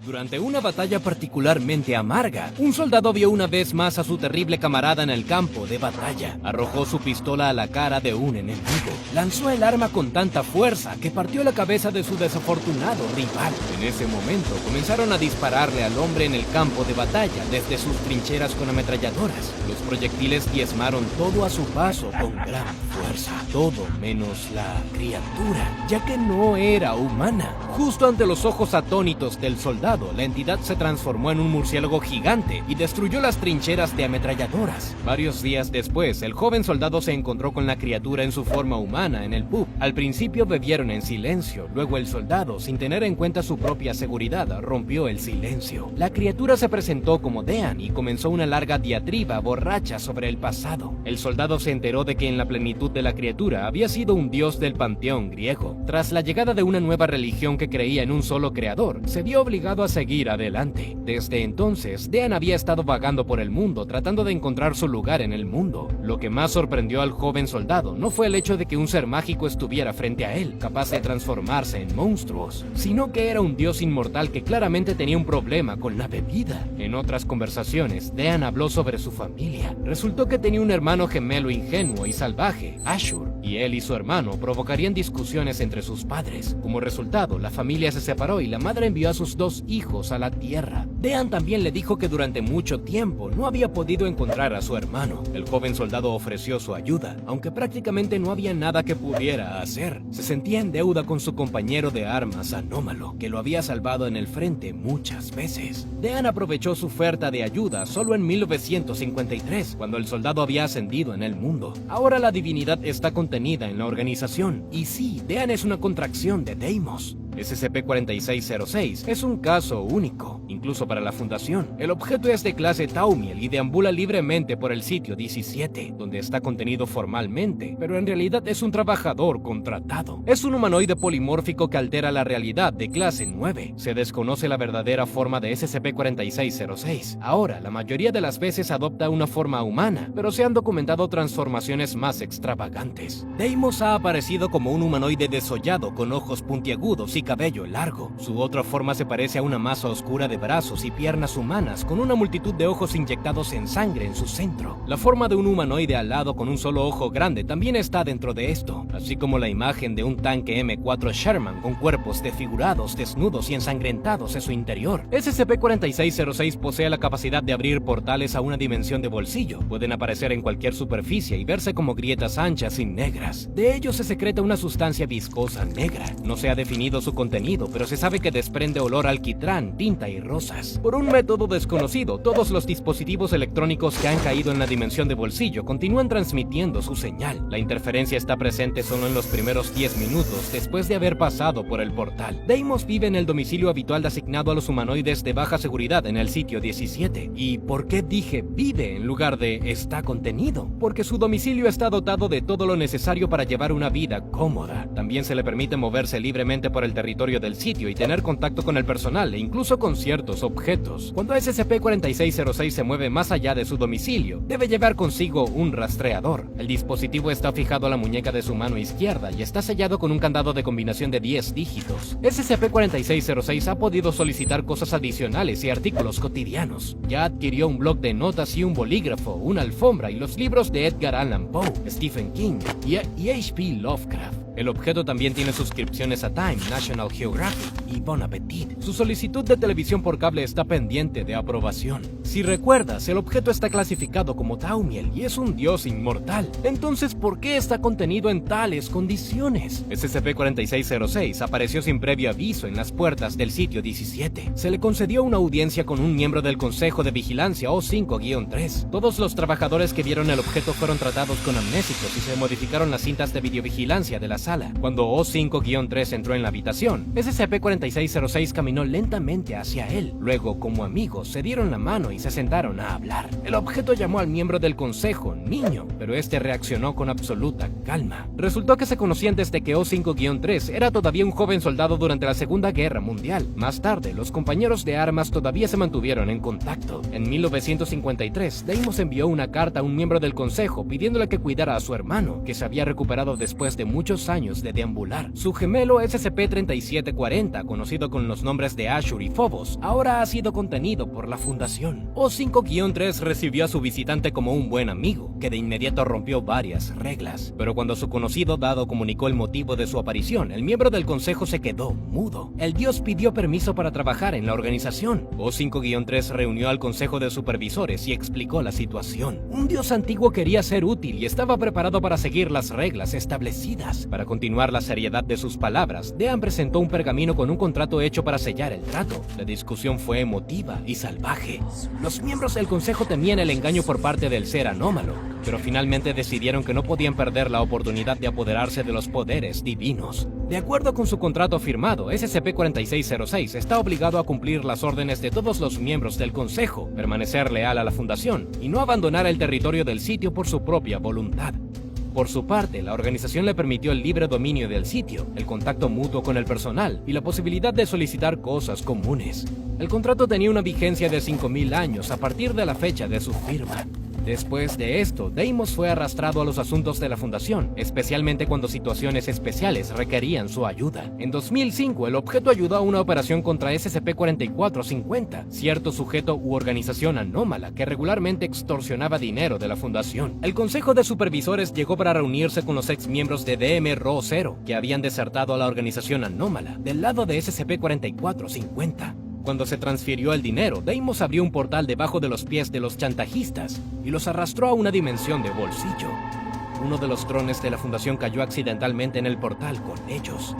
Durante una batalla particularmente amarga, un soldado vio una vez más a su terrible camarada en el campo de batalla. Arrojó su pistola a la cara de un enemigo. Lanzó el arma con tanta fuerza que partió la cabeza de su desafortunado rival. En ese momento comenzaron a dispararle al hombre en el campo de batalla desde sus trincheras con ametralladoras. Los proyectiles diezmaron todo a su paso con gran fuerza. Todo menos la criatura, ya que no era humana. Justo ante los ojos atónitos del soldado, la entidad se transformó en un murciélago gigante y destruyó las trincheras de ametralladoras. Varios días después, el joven soldado se encontró con la criatura en su forma humana en el pub. Al principio bebieron en silencio, luego el soldado, sin tener en cuenta su propia seguridad, rompió el silencio. La criatura se presentó como Dean y comenzó una larga diatriba borracha sobre el pasado. El soldado se enteró de que en la plenitud de la criatura había sido un dios del panteón griego. Tras la llegada de una nueva religión que creía en un solo creador, se vio obligado a seguir adelante. Desde entonces, Dean había estado vagando por el mundo tratando de encontrar su lugar en el mundo. Lo que más sorprendió al joven soldado no fue el hecho de que un ser mágico estuviera frente a él, capaz de transformarse en monstruos, sino que era un dios inmortal que claramente tenía un problema con la bebida. En otras conversaciones, Dean habló sobre su familia. Resultó que tenía un hermano gemelo ingenuo y salvaje, Ashur, y él y su hermano provocarían discusiones entre sus padres. Como resultado, la familia se separó y la madre envió a sus dos hijos a la tierra. Dean también le dijo que durante mucho tiempo no había podido encontrar a su hermano. El joven soldado ofreció su ayuda, aunque prácticamente no había nada que pudiera hacer. Se sentía en deuda con su compañero de armas anómalo, que lo había salvado en el frente muchas veces. Dean aprovechó su oferta de ayuda solo en 1953, cuando el soldado había ascendido en el mundo. Ahora la divinidad está contenida en la organización, y sí, Dean es una contracción de Deimos. SCP-4606 es un caso único, incluso para la Fundación. El objeto es de clase Thaumiel y deambula libremente por el sitio 17, donde está contenido formalmente, pero en realidad es un trabajador contratado. Es un humanoide polimórfico que altera la realidad de clase 9. Se desconoce la verdadera forma de SCP-4606. Ahora, la mayoría de las veces adopta una forma humana, pero se han documentado transformaciones más extravagantes. Deimos ha aparecido como un humanoide desollado con ojos puntiagudos y cabello largo. Su otra forma se parece a una masa oscura de brazos y piernas humanas con una multitud de ojos inyectados en sangre en su centro. La forma de un humanoide alado con un solo ojo grande también está dentro de esto, así como la imagen de un tanque M4 Sherman con cuerpos desfigurados, desnudos y ensangrentados en su interior. SCP-4606 posee la capacidad de abrir portales a una dimensión de bolsillo. Pueden aparecer en cualquier superficie y verse como grietas anchas y negras. De ellos se secreta una sustancia viscosa negra. No se ha definido su contenido, pero se sabe que desprende olor a alquitrán, tinta y rosas. Por un método desconocido, todos los dispositivos electrónicos que han caído en la dimensión de bolsillo continúan transmitiendo su señal. La interferencia está presente solo en los primeros 10 minutos después de haber pasado por el portal. Deimos vive en el domicilio habitual asignado a los humanoides de baja seguridad en el sitio 17. ¿Y por qué dije vive en lugar de está contenido? Porque su domicilio está dotado de todo lo necesario para llevar una vida cómoda. También se le permite moverse libremente por el territorio del sitio y tener contacto con el personal e incluso con ciertos objetos. Cuando SCP-4606 se mueve más allá de su domicilio, debe llevar consigo un rastreador. El dispositivo está fijado a la muñeca de su mano izquierda y está sellado con un candado de combinación de 10 dígitos. SCP-4606 ha podido solicitar cosas adicionales y artículos cotidianos. Ya adquirió un bloc de notas y un bolígrafo, una alfombra y los libros de Edgar Allan Poe, Stephen King y H.P. Lovecraft. El objeto también tiene suscripciones a Time, National Geographic y Bon Appetit. Su solicitud de televisión por cable está pendiente de aprobación. Si recuerdas, el objeto está clasificado como Thaumiel y es un dios inmortal. Entonces, ¿por qué está contenido en tales condiciones? SCP-4606 apareció sin previo aviso en las puertas del sitio 17. Se le concedió una audiencia con un miembro del Consejo de Vigilancia O5-3. Todos los trabajadores que vieron el objeto fueron tratados con amnésicos y se modificaron las cintas de videovigilancia de la sala. Cuando O5-3 entró en la habitación, SCP-4606 caminó lentamente hacia él. Luego, como amigos, se dieron la mano y se sentaron a hablar. El objeto llamó al miembro del consejo niño, pero este reaccionó con absoluta calma. Resultó que se conocían desde que O5-3 era todavía un joven soldado durante la Segunda Guerra Mundial. Más tarde, los compañeros de armas todavía se mantuvieron en contacto. En 1953, Deimos envió una carta a un miembro del consejo pidiéndole que cuidara a su hermano, que se había recuperado después de muchos años años de deambular. Su gemelo SCP-3740, conocido con los nombres de Ashur y Phobos, ahora ha sido contenido por la Fundación. O5-3 recibió a su visitante como un buen amigo, que de inmediato rompió varias reglas. Pero cuando su conocido Dado comunicó el motivo de su aparición, el miembro del consejo se quedó mudo. El dios pidió permiso para trabajar en la organización. O5-3 reunió al consejo de supervisores y explicó la situación. Un dios antiguo quería ser útil y estaba preparado para seguir las reglas establecidas. Para continuar la seriedad de sus palabras, Dean presentó un pergamino con un contrato hecho para sellar el trato. La discusión fue emotiva y salvaje. Los miembros del consejo temían el engaño por parte del ser anómalo, pero finalmente decidieron que no podían perder la oportunidad de apoderarse de los poderes divinos. De acuerdo con su contrato firmado, SCP-4606 está obligado a cumplir las órdenes de todos los miembros del consejo, permanecer leal a la Fundación y no abandonar el territorio del sitio por su propia voluntad. Por su parte, la organización le permitió el libre dominio del sitio, el contacto mutuo con el personal y la posibilidad de solicitar cosas comunes. El contrato tenía una vigencia de 5000 años a partir de la fecha de su firma. Después de esto, Deimos fue arrastrado a los asuntos de la Fundación, especialmente cuando situaciones especiales requerían su ayuda. En 2005, el objeto ayudó a una operación contra SCP-4450, cierto sujeto u organización anómala que regularmente extorsionaba dinero de la Fundación. El Consejo de Supervisores llegó para reunirse con los ex miembros de DM-RO-0, que habían desertado a la organización anómala, del lado de SCP-4450. Cuando se transfirió el dinero, Deimos abrió un portal debajo de los pies de los chantajistas y los arrastró a una dimensión de bolsillo. Uno de los drones de la Fundación cayó accidentalmente en el portal con ellos.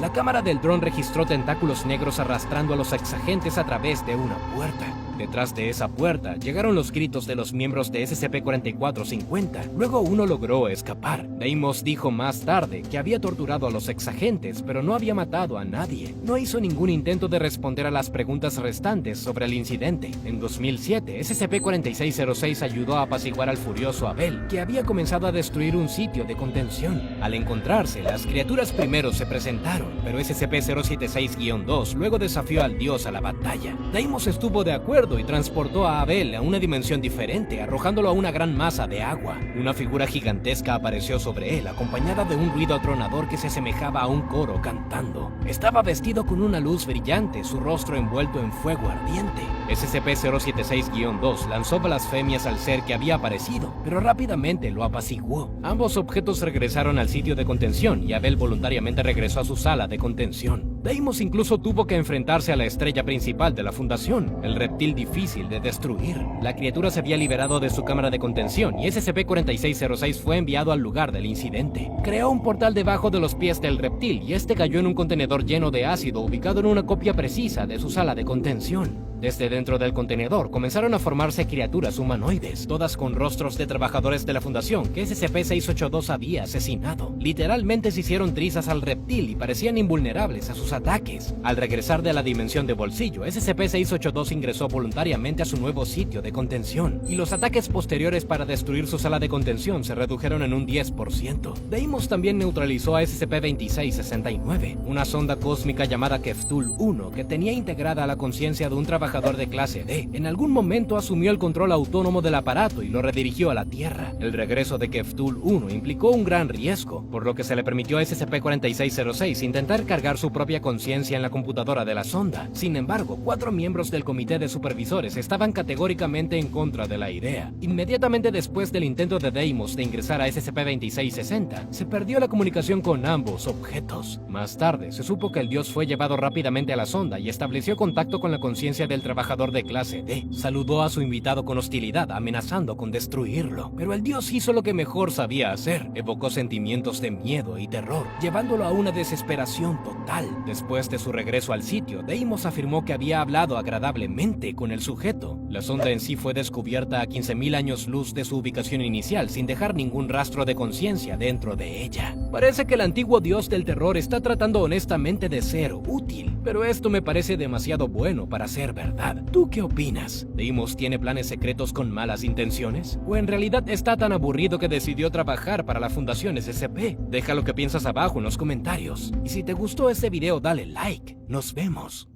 La cámara del dron registró tentáculos negros arrastrando a los exagentes a través de una puerta. Detrás de esa puerta llegaron los gritos de los miembros de SCP-4450. Luego uno logró escapar. Deimos dijo más tarde que había torturado a los exagentes, pero no había matado a nadie. No hizo ningún intento de responder a las preguntas restantes sobre el incidente. En 2007, SCP-4606 ayudó a apaciguar al furioso Abel, que había comenzado a destruir un sitio de contención. Al encontrarse, las criaturas primero se presentaron, pero SCP-076-2 luego desafió al dios a la batalla. Deimos estuvo de acuerdo y transportó a Abel a una dimensión diferente, arrojándolo a una gran masa de agua. Una figura gigantesca apareció sobre él, acompañada de un ruido atronador que se asemejaba a un coro cantando. Estaba vestido con una luz brillante, su rostro envuelto en fuego ardiente. SCP-076-2 lanzó blasfemias al ser que había aparecido, pero rápidamente lo apaciguó. Ambos objetos regresaron al sitio de contención y Abel voluntariamente regresó a su sala de contención. Deimos incluso tuvo que enfrentarse a la estrella principal de la Fundación, el reptil difícil de destruir. La criatura se había liberado de su cámara de contención y SCP-4606 fue enviado al lugar del incidente. Creó un portal debajo de los pies del reptil y este cayó en un contenedor lleno de ácido ubicado en una copia precisa de su sala de contención. Desde dentro del contenedor comenzaron a formarse criaturas humanoides, todas con rostros de trabajadores de la Fundación que SCP-682 había asesinado. Literalmente se hicieron trizas al reptil y parecían invulnerables a sus ataques. Al regresar de la dimensión de bolsillo, SCP-682 ingresó voluntariamente a su nuevo sitio de contención, y los ataques posteriores para destruir su sala de contención se redujeron en un 10%. Deimos también neutralizó a SCP-2669, una sonda cósmica llamada Keftul-1 que tenía integrada la conciencia de un trabajador de clase D. En algún momento asumió el control autónomo del aparato y lo redirigió a la Tierra. El regreso de Keftul-1 implicó un gran riesgo, por lo que se le permitió a SCP-4606 intentar cargar su propia conciencia en la computadora de la sonda. Sin embargo, 4 miembros del comité de supervisores estaban categóricamente en contra de la idea. Inmediatamente después del intento de Deimos de ingresar a SCP-2660, se perdió la comunicación con ambos objetos. Más tarde, se supo que el dios fue llevado rápidamente a la sonda y estableció contacto con la conciencia del trabajador de clase D. Saludó a su invitado con hostilidad, amenazando con destruirlo. Pero el dios hizo lo que mejor sabía hacer. Evocó sentimientos de miedo y terror, llevándolo a una desesperación total. Después de su regreso al sitio, Deimos afirmó que había hablado agradablemente con el sujeto. La sonda en sí fue descubierta a 15.000 años luz de su ubicación inicial, sin dejar ningún rastro de conciencia dentro de ella. Parece que el antiguo dios del terror está tratando honestamente de ser útil, pero esto me parece demasiado bueno para ser verdad. ¿Tú qué opinas? ¿Deimos tiene planes secretos con malas intenciones? ¿O en realidad está tan aburrido que decidió trabajar para la Fundación SCP? Deja lo que piensas abajo en los comentarios. Y si te gustó este video, dale like. Nos vemos.